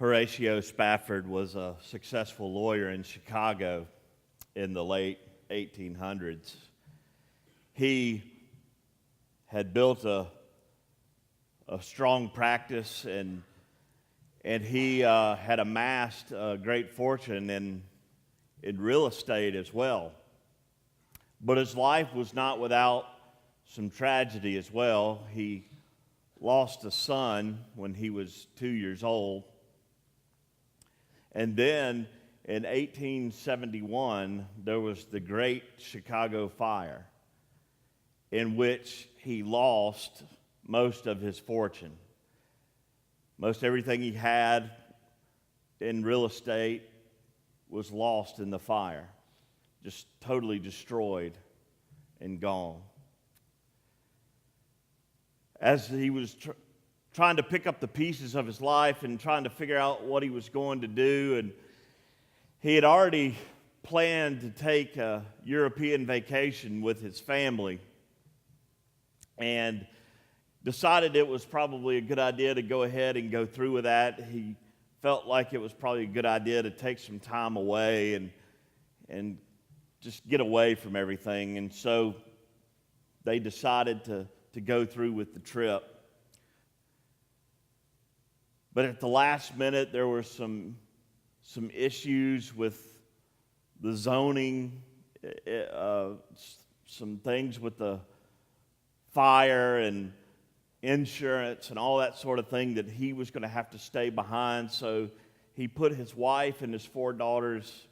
Horatio Spafford was a successful lawyer in Chicago in the late 1800s. He had built a strong practice, and he had amassed a great fortune in real estate as well. But his life was not without some tragedy as well. He lost a son when he was 2 years old. And then in 1871, there was the Great Chicago Fire, in which he lost most of his fortune. Most everything he had in real estate was lost in the fire, just totally destroyed and gone. As he was trying to pick up the pieces of his life and trying to figure out what he was going to do, and he had already planned to take a European vacation with his family and decided it was probably a good idea to go ahead and go through with that. He felt like it was probably a good idea to take some time away and just get away from everything. And so they decided to go through with the trip. But at the last minute, there were some issues with the zoning, some things with the fire and insurance and all that sort of thing that he was going to have to stay behind. So he put his wife and his 4 daughters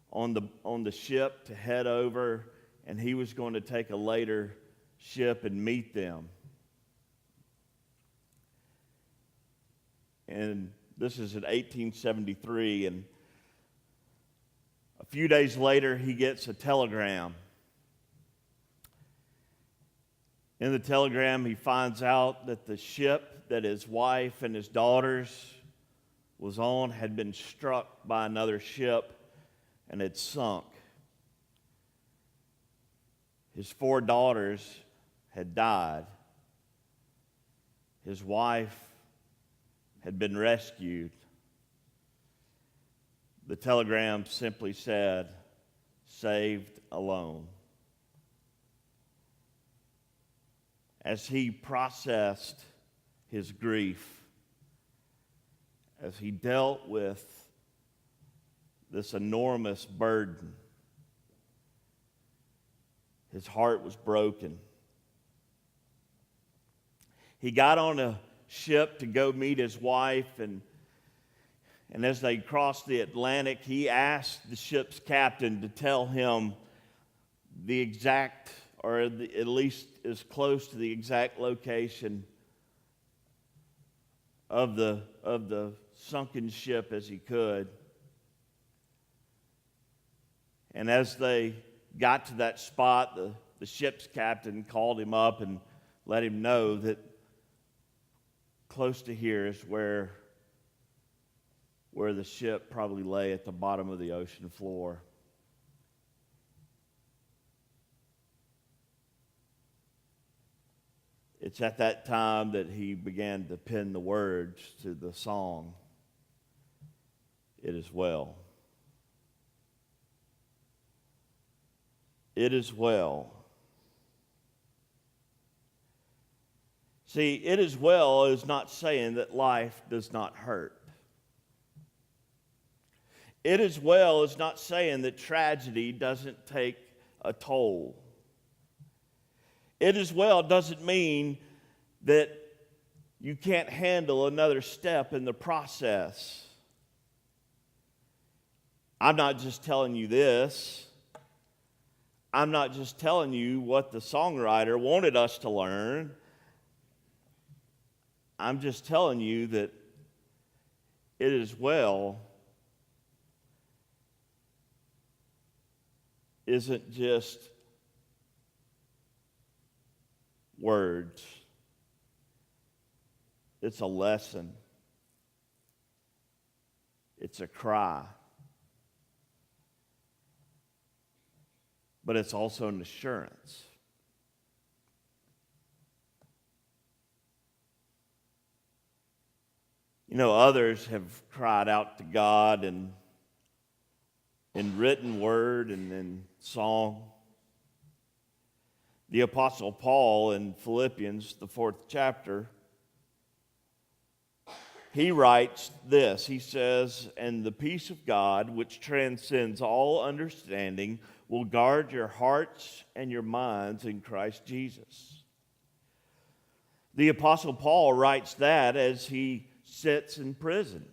on the ship to head over, and he was going to take a later ship and meet them. And this is in 1873, and a few days later he gets a telegram. In the telegram, he finds out that the ship that his wife and his daughters was on had been struck by another ship and had sunk. His 4 daughters had died. His wife had been rescued. The telegram simply said, "Saved alone." As he processed his grief, as he dealt with this enormous burden, his heart was broken. He got on a ship to go meet his wife, and as they crossed the Atlantic, he asked the ship's captain to tell him the exact, or at least as close to the exact location of the sunken ship as he could. And as they got to that spot, the ship's captain called him up and let him know that close to here is where the ship probably lay at the bottom of the ocean floor. It's at that time that he began to pen the words to the song, "It is well." It is well. See, it is well is not saying that life does not hurt. It is well is not saying that tragedy doesn't take a toll. It is well doesn't mean that you can't handle another step in the process. I'm not just telling you this. I'm not just telling you what the songwriter wanted us to learn. I'm just telling you that it is well isn't just words. It's a lesson. It's a cry. But it's also an assurance. Others have cried out to God in written word and in song. The Apostle Paul in Philippians, the 4th chapter, he writes this. He says, "And the peace of God, which transcends all understanding, will guard your hearts and your minds in Christ Jesus." The Apostle Paul writes that as he sits in prison,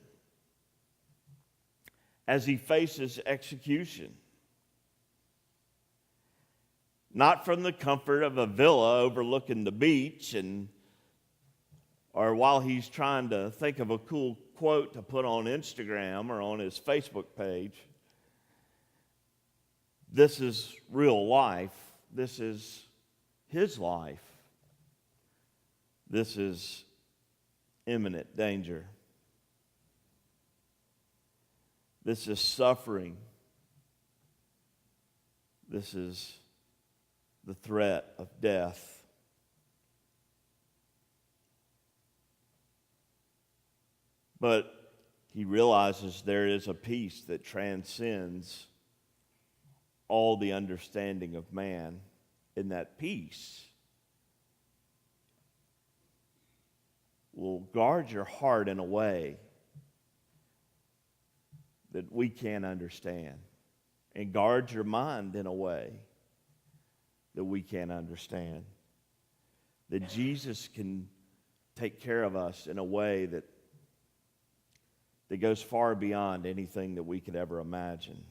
as he faces execution. Not from the comfort of a villa overlooking the beach or while he's trying to think of a cool quote to put on Instagram or on his Facebook page. This is real life. This is his life. This is imminent danger. This is suffering. This is the threat of death. But he realizes there is a peace that transcends all the understanding of man. And that peace will guard your heart in a way that we can't understand, and guard your mind in a way that we can't understand. That Jesus can take care of us in a way that goes far beyond anything that we could ever imagine.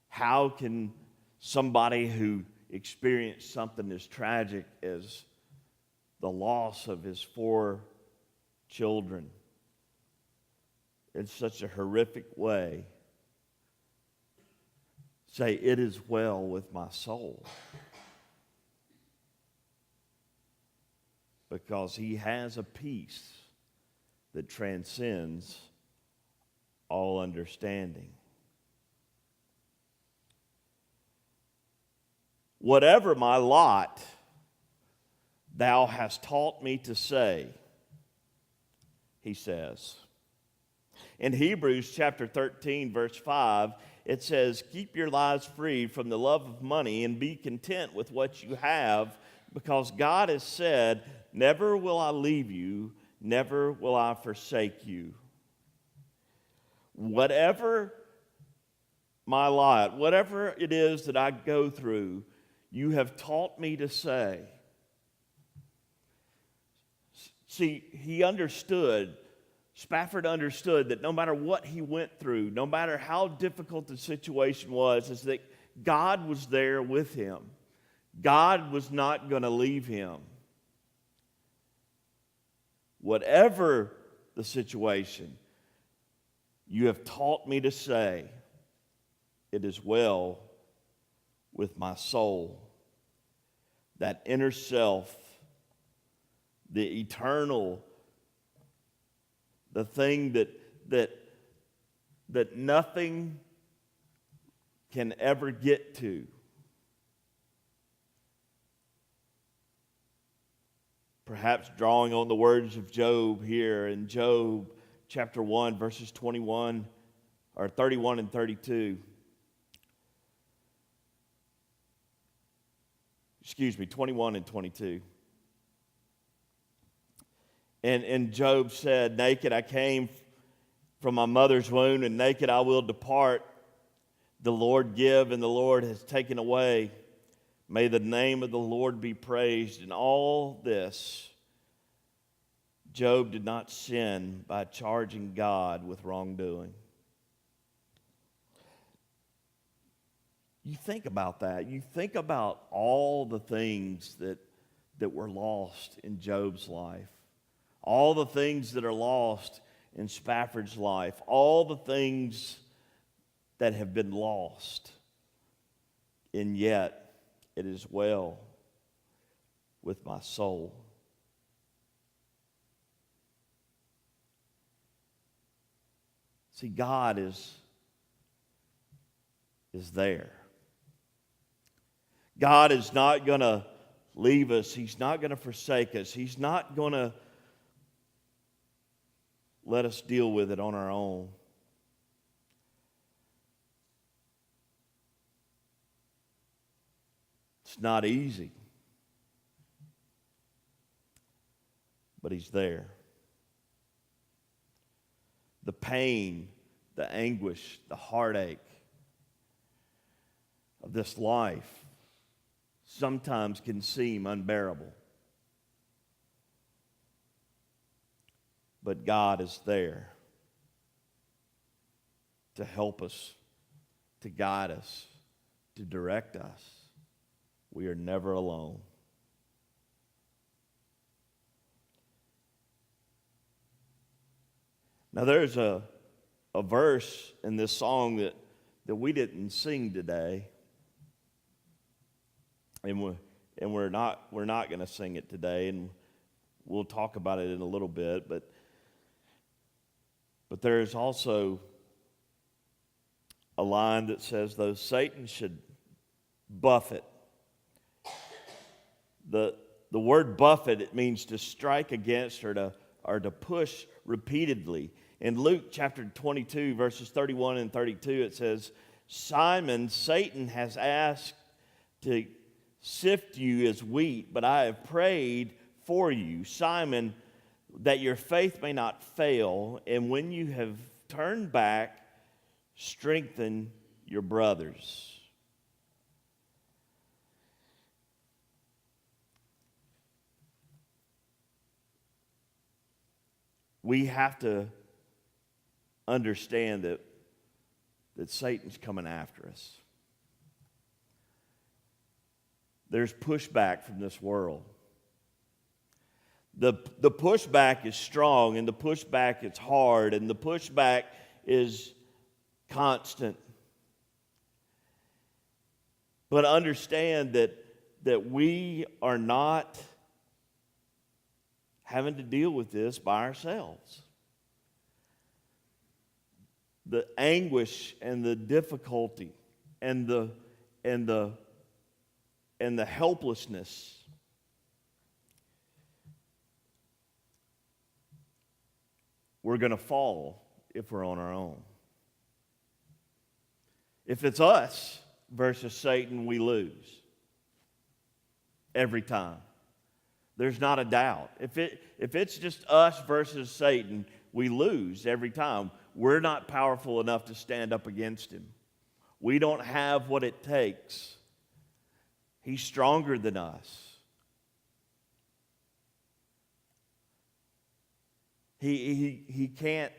How can somebody who experienced something as tragic as the loss of his 4 children in such a horrific way say, "It is well with my soul"? Because he has a peace that transcends all understanding. "Whatever my lot, thou hast taught me to say," he says. In Hebrews chapter 13, verse 5, it says, "Keep your lives free from the love of money and be content with what you have, because God has said, 'Never will I leave you, never will I forsake you.'" Whatever my lot, whatever it is that I go through, you have taught me to say. See, Spafford understood that no matter what he went through, no matter how difficult the situation was, is that God was there with him. God was not going to leave him. Whatever the situation, you have taught me to say, "It is well with my soul." That inner self, the eternal, the thing that nothing can ever get to. Perhaps drawing on the words of Job here in Job chapter 1, verses 31 and 32. 21 and 22. And Job said, "Naked I came from my mother's womb, and naked I will depart. The Lord give, and the Lord has taken away. May the name of the Lord be praised." In all this, Job did not sin by charging God with wrongdoing. You think about that. You think about all the things that were lost in Job's life. All the things that are lost in Spafford's life. All the things that have been lost. And yet, it is well with my soul. See, God is there. God is not going to leave us. He's not going to forsake us. He's not going to let us deal with it on our own. It's not easy, but He's there. The pain, the anguish, the heartache of this life sometimes can seem unbearable. But God is there to help us, to guide us, to direct us. We are never alone. Now there's a verse in this song that we didn't sing today. And we're not going to sing it today, and we'll talk about it in a little bit. But there is also a line that says, "Though Satan should buffet." The word buffet, it means to strike against or to push repeatedly. In Luke chapter 22, verses 31 and 32, it says, "Simon, Satan has asked to sift you as wheat, but I have prayed for you, Simon, that your faith may not fail, and when you have turned back, strengthen your brothers." We have to understand that Satan's coming after us. There's pushback from this world. The pushback is strong, and the pushback is hard, and the pushback is constant. But understand that we are not having to deal with this by ourselves. The anguish and the difficulty and the helplessness we're going to fall if we're on our own. If it's us versus Satan, we lose every time. There's not a doubt. If it's just us versus Satan, we lose every time. We're not powerful enough to stand up against him. We don't have what it takes. He's stronger than us. He can't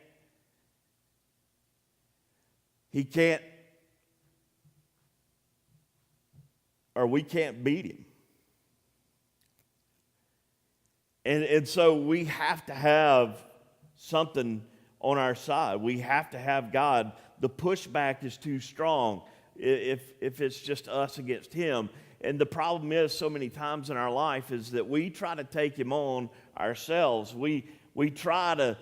or we can't beat him. And so we have to have something on our side. We have to have God. The pushback is too strong if it's just us against him. And the problem is, so many times in our life, is that we try to take him on ourselves. We try to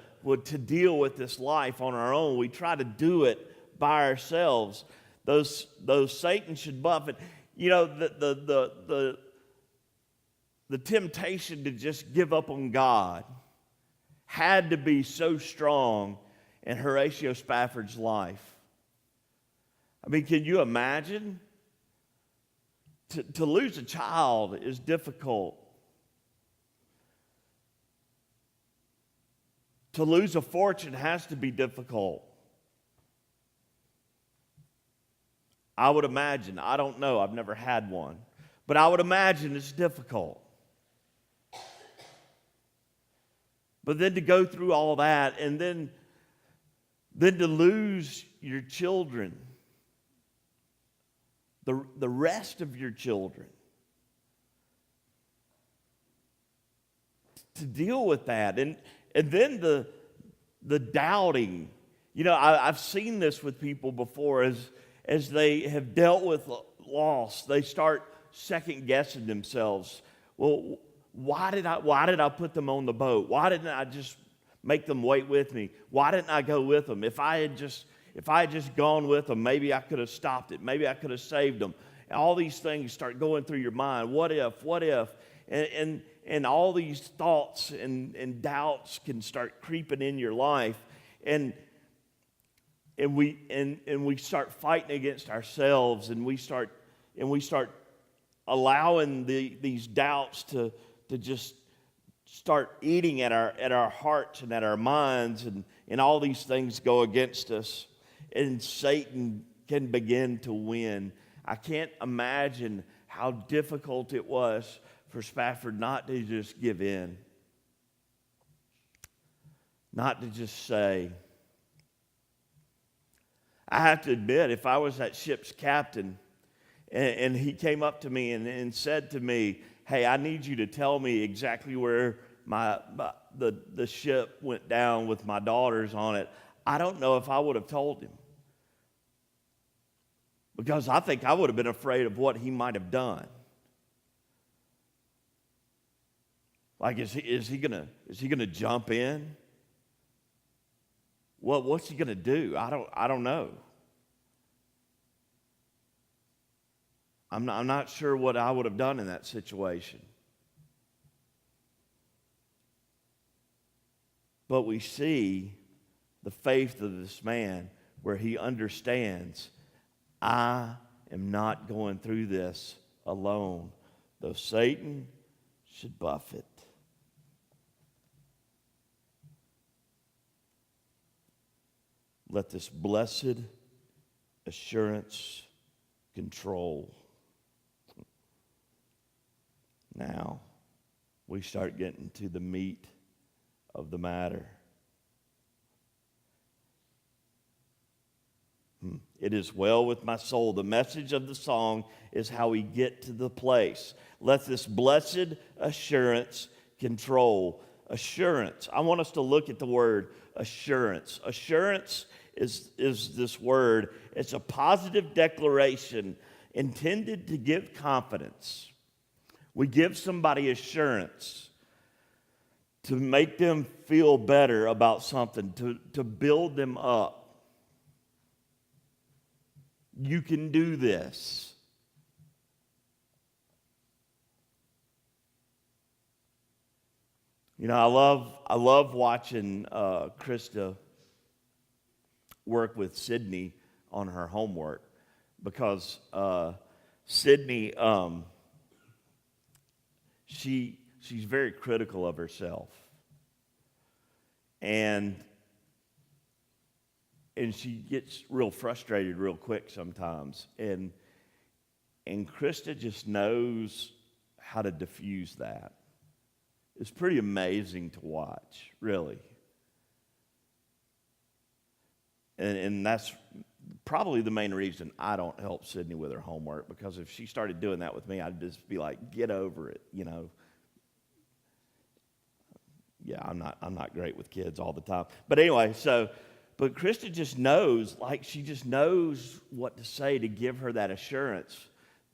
deal with this life on our own. We try to do it by ourselves. Those Satan should buffet. You know, the temptation to just give up on God had to be so strong in Horatio Spafford's life. I mean, can you imagine? To lose a child is difficult. To lose a fortune has to be difficult. I would imagine, I don't know, I've never had one, but I would imagine it's difficult. But then to go through all that, and then to lose your children, the rest of your children, to deal with that, and then the doubting. You know, I've seen this with people before as they have dealt with loss, they start second guessing themselves. Well, why did I put them on the boat? Why didn't I just make them wait with me? Why didn't I go with them? If I had just gone with them, maybe I could have stopped it. Maybe I could have saved them. all these things start going through your mind. What if? And all these thoughts and doubts can start creeping in your life. And we start fighting against ourselves, and we start allowing these doubts to just start eating at our hearts and at our minds, and all these things go against us, and Satan can begin to win. I can't imagine how difficult it was for Spafford not to just give in, not to just say. I have to admit, if I was that ship's captain and he came up to me and said to me, hey, I need you to tell me exactly where the ship went down with my daughters on it, I don't know if I would have told him. Because I think I would have been afraid of what he might have done. Like, is he gonna jump in? What's he gonna do? I don't know. I'm not sure what I would have done in that situation. But we see the faith of this man where he understands, I am not going through this alone, though Satan should buffet. Let this blessed assurance control. Now, we start getting to the meat of the matter. It is well with my soul. The message of the song is how we get to the place. Let this blessed assurance control. Assurance. I want us to look at the word assurance. Assurance is this word. It's a positive declaration intended to give confidence. We give somebody assurance to make them feel better about something, to build them up. You can do this. You know, I love watching Krista work with Sydney on her homework, because Sydney, she's very critical of herself, and she gets real frustrated real quick sometimes, and Krista just knows how to diffuse that. It's pretty amazing to watch, really. And that's probably the main reason I don't help Sydney with her homework, because if she started doing that with me, I'd just be like, get over it, you know. Yeah, I'm not great with kids all the time. But anyway, but Krista just knows, like, she just knows what to say to give her that assurance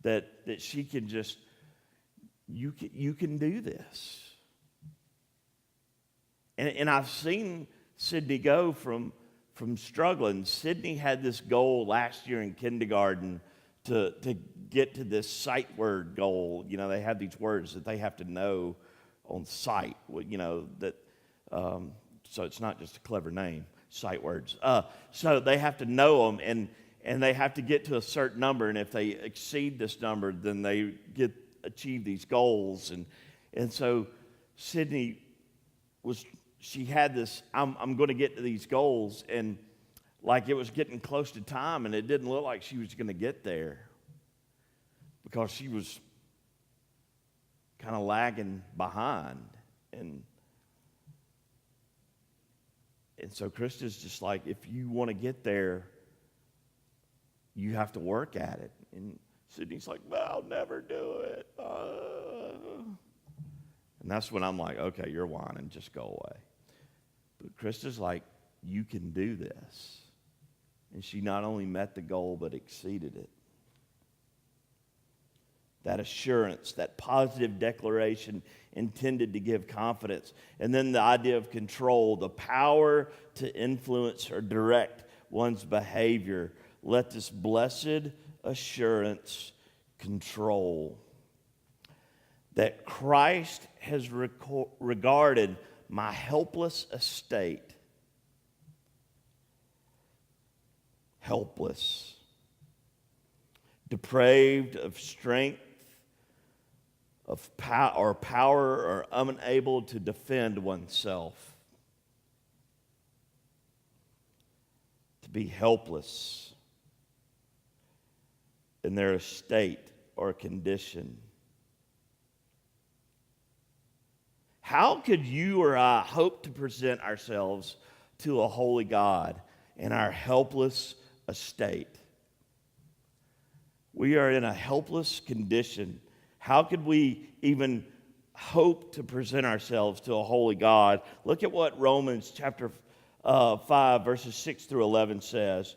that she can just, you can do this. And I've seen Sydney go from struggling. Sydney had this goal last year in kindergarten to get to this sight word goal. You know, they have these words that they have to know on sight. You know, that so it's not just a clever name, sight words. So they have to know them, and they have to get to a certain number. And if they exceed this number, then they achieve these goals. And so Sydney she had this, I'm going to get to these goals, and like it was getting close to time, and it didn't look like she was going to get there because she was kind of lagging behind. And so Krista's just like, if you want to get there, you have to work at it. And Sydney's like, well, I'll never do it. And that's when I'm like, okay, you're whining, just go away. But Krista's like, you can do this. And she not only met the goal, but exceeded it. That assurance, that positive declaration intended to give confidence. And then the idea of control, the power to influence or direct one's behavior. Let this blessed assurance control. That Christ has regarded my helpless estate. Helpless. Depraved of strength, of power, or unable to defend oneself. To be helpless in their estate or condition. How could you or I hope to present ourselves to a holy God in our helpless estate? We are in a helpless condition. How could we even hope to present ourselves to a holy God? Look at what Romans chapter 5, verses 6 through 11 says.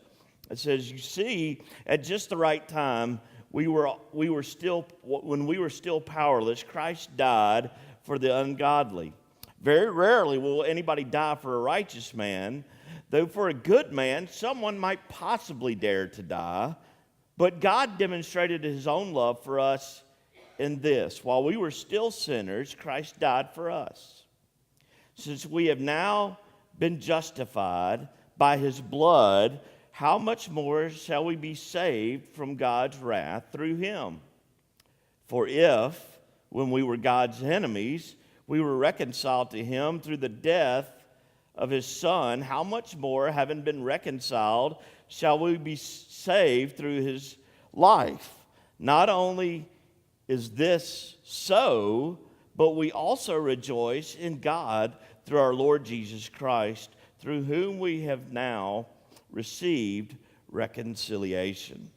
It says, you see, at just the right time, when we were still powerless, Christ died for the ungodly. Very rarely will anybody die for a righteous man, though for a good man, someone might possibly dare to die. But God demonstrated his own love for us in this: while we were still sinners, Christ died for us. Since we have now been justified by his blood, how much more shall we be saved from God's wrath through him? For if, when we were God's enemies, we were reconciled to him through the death of his Son, how much more, having been reconciled, shall we be saved through his life? Not only is this so, but we also rejoice in God through our Lord Jesus Christ, through whom we have now received reconciliation.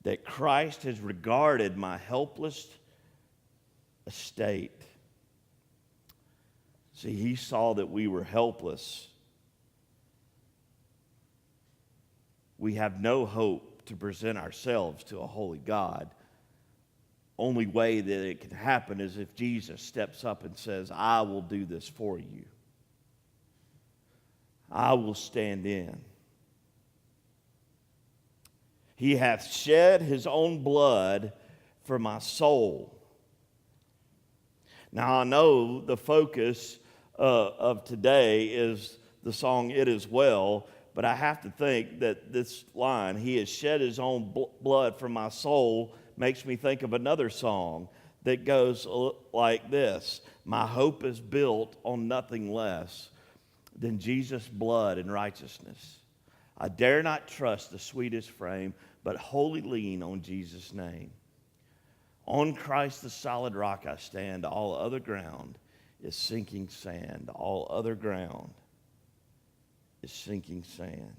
That Christ has regarded my helpless estate. See, he saw that we were helpless. We have no hope to present ourselves to a holy God. Only way that it can happen is if Jesus steps up and says, I will do this for you. I will stand in. He hath shed his own blood for my soul. Now, I know the focus of today is the song, It Is Well, but I have to think that this line, he has shed his own blood for my soul, makes me think of another song that goes like this: my hope is built on nothing less than Jesus' blood and righteousness. I dare not trust the sweetest frame, but wholly lean on Jesus' name. On Christ the solid rock I stand, all other ground is sinking sand. All other ground is sinking sand.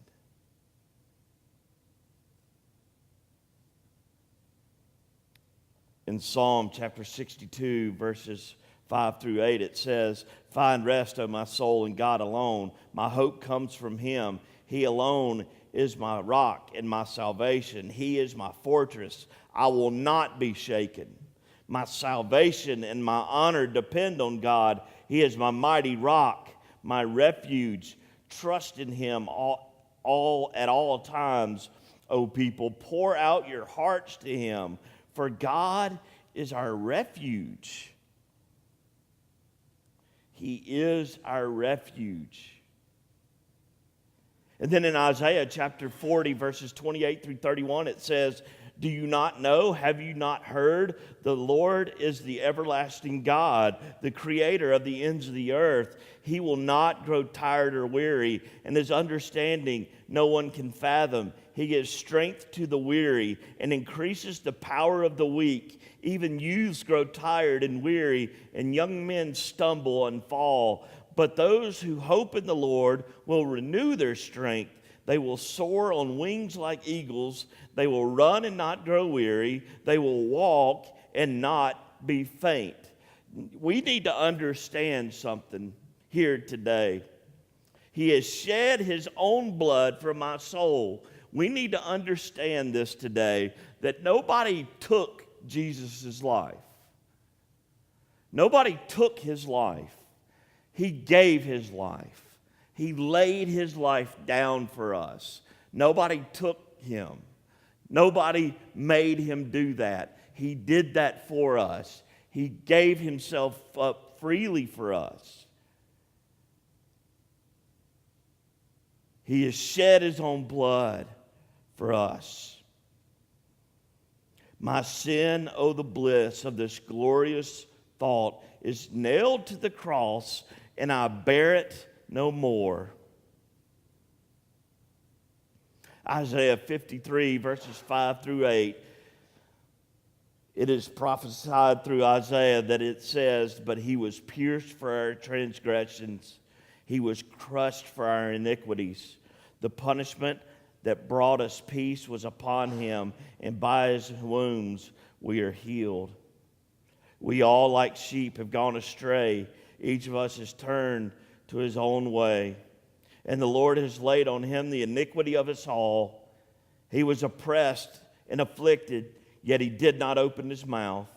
In Psalm chapter 62, verses 5 through 8, it says, find rest, O my soul, in God alone. My hope comes from him. He alone is my rock and my salvation. He is my fortress. I will not be shaken. My salvation and my honor depend on God. He is my mighty rock, my refuge. Trust in him at all times, O people. Pour out your hearts to him, for God is our refuge. He is our refuge. And then in Isaiah chapter 40, verses 28 through 31, it says, do you not know? Have you not heard? The Lord is the everlasting God, the creator of the ends of the earth. He will not grow tired or weary, and his understanding no one can fathom. He gives strength to the weary and increases the power of the weak. Even youths grow tired and weary, and young men stumble and fall. But those who hope in the Lord will renew their strength. They will soar on wings like eagles. They will run and not grow weary. They will walk and not be faint. We need to understand something here today. He has shed his own blood for my soul. We need to understand this today, that nobody took Jesus' life. Nobody took his life. He gave his life. He laid his life down for us. Nobody took him. Nobody made him do that. He did that for us. He gave himself up freely for us. He has shed his own blood for us. My sin, oh the bliss of this glorious thought, is nailed to the cross, and I bear it no more. Isaiah 53, verses 5 through 8. It is prophesied through Isaiah that it says, "But he was pierced for our transgressions. He was crushed for our iniquities. The punishment that brought us peace was upon him, and by his wounds we are healed. We all like sheep have gone astray. Each of us has turned to his own way. And the Lord has laid on him the iniquity of us all. He was oppressed and afflicted, yet he did not open his mouth.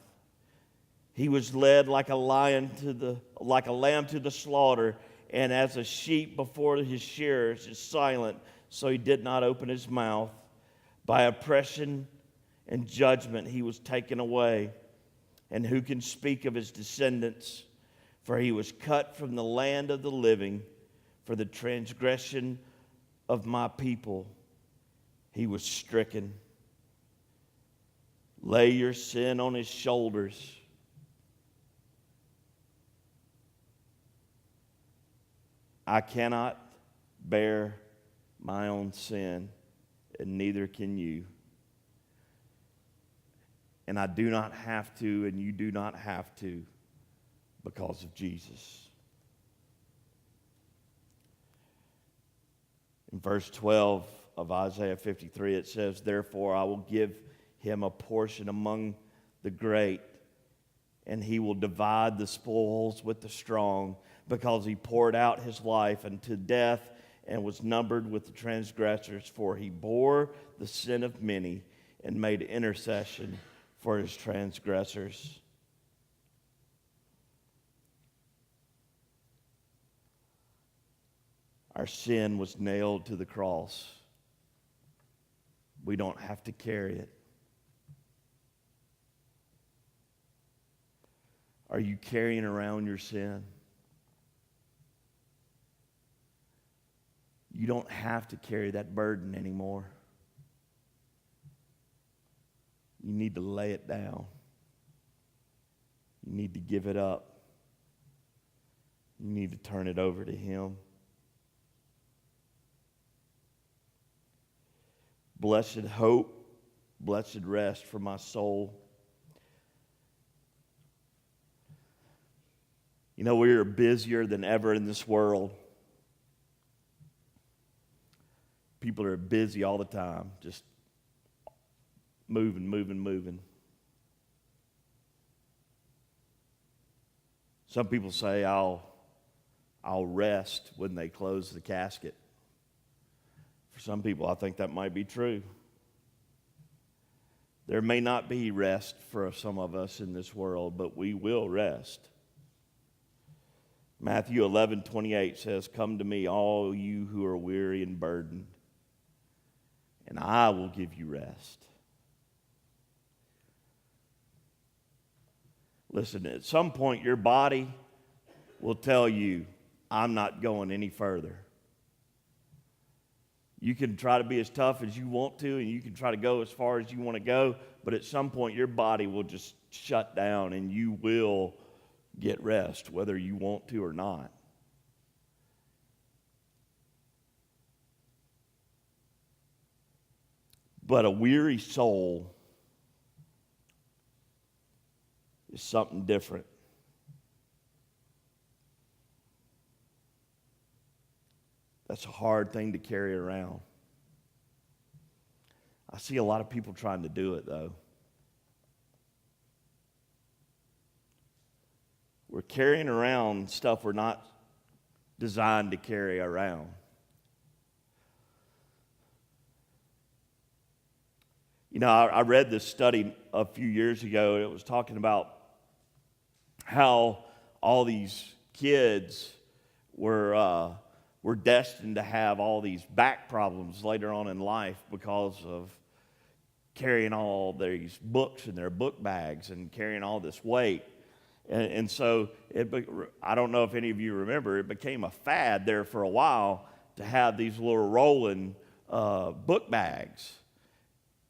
He was led like a lamb to the slaughter, and as a sheep before his shearers is silent, so he did not open his mouth. By oppression and judgment he was taken away. And who can speak of his descendants? For he was cut from the land of the living. For the transgression of my people he was stricken. Lay your sin on his shoulders. I cannot bear my own sin, and neither can you. And I do not have to, and you do not have to, because of Jesus. In verse 12 of Isaiah 53, it says, "Therefore I will give him a portion among the great, and he will divide the spoils with the strong, because he poured out his life unto death and was numbered with the transgressors. For he bore the sin of many and made intercession for his transgressors." Our sin was nailed to the cross. We don't have to carry it. Are you carrying around your sin? You don't have to carry that burden anymore. You need to lay it down. You need to give it up. You need to turn it over to him. Blessed hope, blessed rest for my soul. You know, we are busier than ever in this world. People are busy all the time, just moving. Some people say, I'll rest when they close the casket. For some people, I think that might be true. There may not be rest for some of us in this world, but we will rest. Matthew 11:28 says, "Come to me, all you who are weary and burdened, and I will give you rest." Listen, at some point your body will tell you, "I'm not going any further." You can try to be as tough as you want to, and you can try to go as far as you want to go, but at some point your body will just shut down and you will get rest, whether you want to or not. But a weary soul is something different. That's a hard thing to carry around. I see a lot of people trying to do it, though. We're carrying around stuff we're not designed to carry around. You know, I read this study a few years ago. It was talking about how all these kids were destined to have all these back problems later on in life because of carrying all these books in their book bags and carrying all this weight. And so I don't know if any of you remember, it became a fad there for a while to have these little rolling book bags.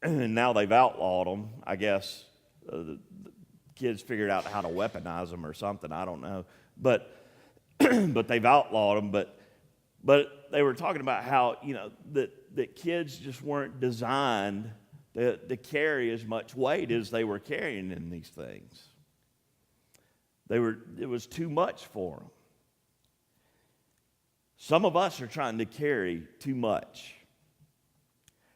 And now they've outlawed them. I guess the kids figured out how to weaponize them or something. I don't know. But but they've outlawed them. But they were talking about how, that kids just weren't designed to carry as much weight as they were carrying in these things. It was too much for them. Some of us are trying to carry too much.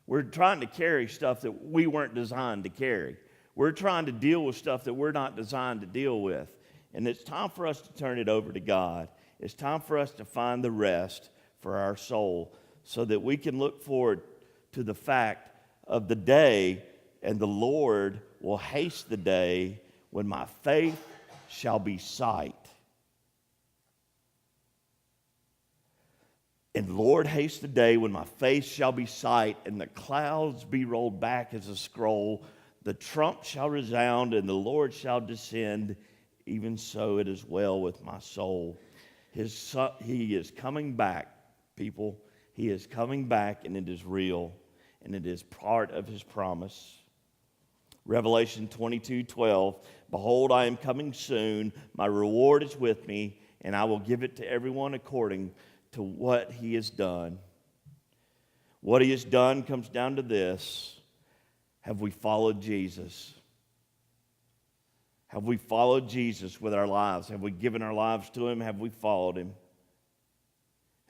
We're trying to carry stuff that we weren't designed to carry. We're trying to deal with stuff that we're not designed to deal with. And it's time for us to turn it over to God. It's time for us to find the rest for our soul so that we can look forward to the fact of the day, and the Lord will haste the day when my faith shall be sight. And Lord, haste the day when my face shall be sight, and the clouds be rolled back as a scroll. The trump shall resound, and the Lord shall descend. Even so it is well with my soul. He is coming back, people. He is coming back, and it is real, and it is part of his promise. Revelation 22:12, behold, I am coming soon. My reward is with me, and I will give it to everyone according to what he has done. What he has done comes down to this. Have we followed Jesus? Have we followed Jesus with our lives? Have we given our lives to him? Have we followed him?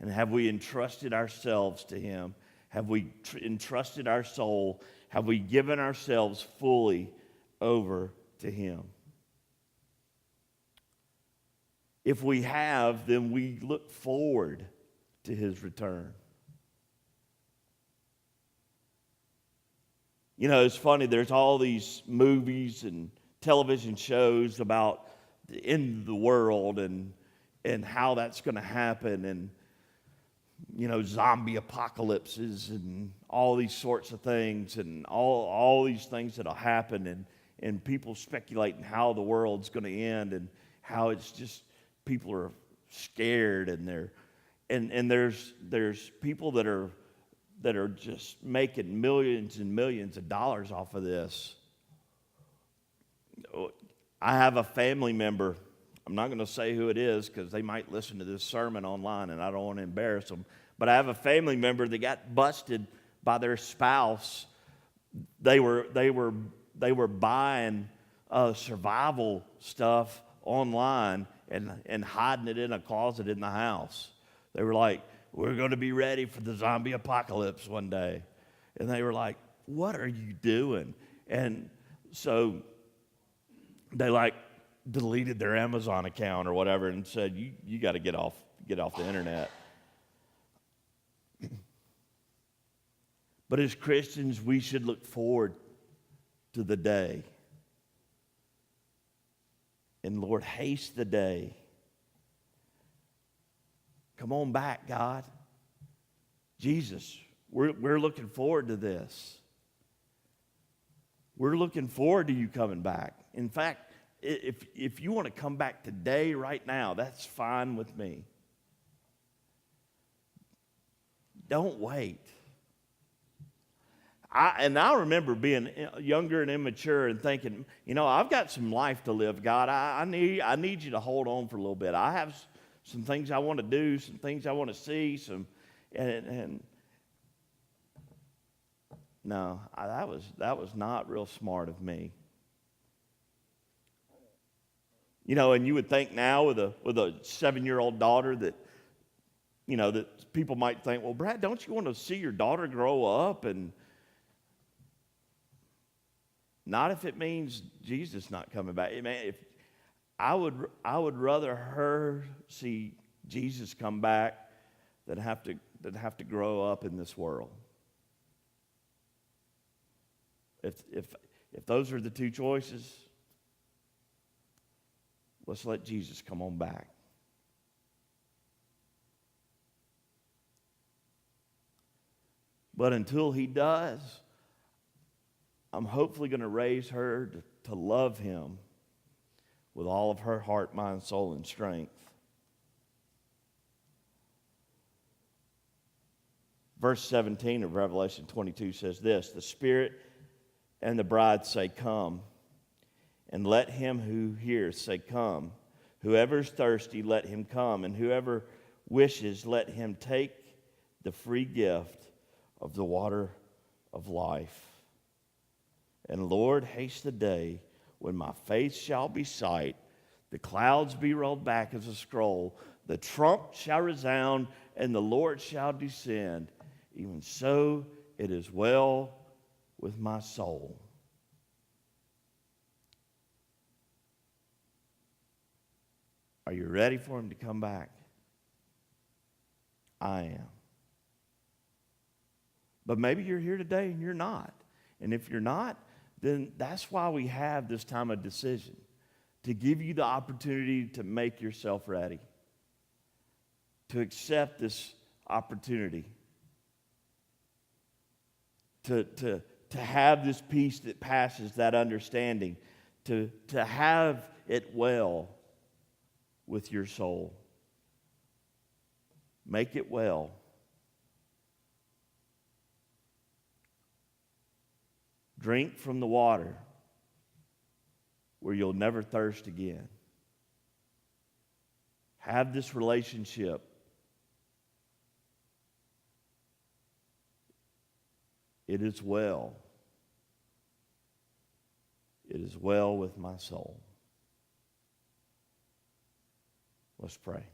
And have we entrusted ourselves to him? Have we entrusted our soul? Have we given ourselves fully over to him? If we have, then we look forward to his return. It's funny, there's all these movies and television shows about the end of the world and how that's going to happen, and zombie apocalypses and all these sorts of things, and all these things that'll happen, and people speculating how the world's going to end, and how it's just people are scared, and there's people that are just making millions and millions of dollars off of this. I have a family member. I'm not going to say who it is because they might listen to this sermon online, and I don't want to embarrass them. But I have a family member that got busted by their spouse. They were buying survival stuff online and hiding it in a closet in the house. They were like, we're going to be ready for the zombie apocalypse one day. And they were like, what are you doing? And so they deleted their Amazon account or whatever and said, you got to get off the internet. But as Christians, we should look forward to the day. And Lord, haste the day. Come on back, God. Jesus, we're looking forward to this. We're looking forward to you coming back. In fact, if you want to come back today, right now, that's fine with me. Don't wait. I remember being younger and immature and thinking, I've got some life to live, God. I need you to hold on for a little bit. I have some things I want to do, some things I want to see, no, that was not real smart of me. And you would think now with a 7-year-old daughter that people might think, well, Brad, don't you want to see your daughter grow up? And not if it means Jesus not coming back. If I would rather her see Jesus come back than have to grow up in this world. If those are the two choices, let's let Jesus come on back. But until he does, I'm hopefully going to raise her to love him with all of her heart, mind, soul, and strength. Verse 17 of Revelation 22 says this, the Spirit and the bride say, come. And let him who hears say, come. Whoever is thirsty, let him come. And whoever wishes, let him take the free gift of the water of life. And Lord, haste the day when my face shall be sight, the clouds be rolled back as a scroll, the trump shall resound, and the Lord shall descend. Even so, it is well with my soul. Are you ready for him to come back? I am. But maybe you're here today and you're not. And if you're not, then that's why we have this time of decision, to give you the opportunity to make yourself ready, to accept this opportunity, to have this peace that passes that understanding, to have it well with your soul. Make it well. Drink from the water where you'll never thirst again. Have this relationship. It is well. It is well with my soul. Let's pray.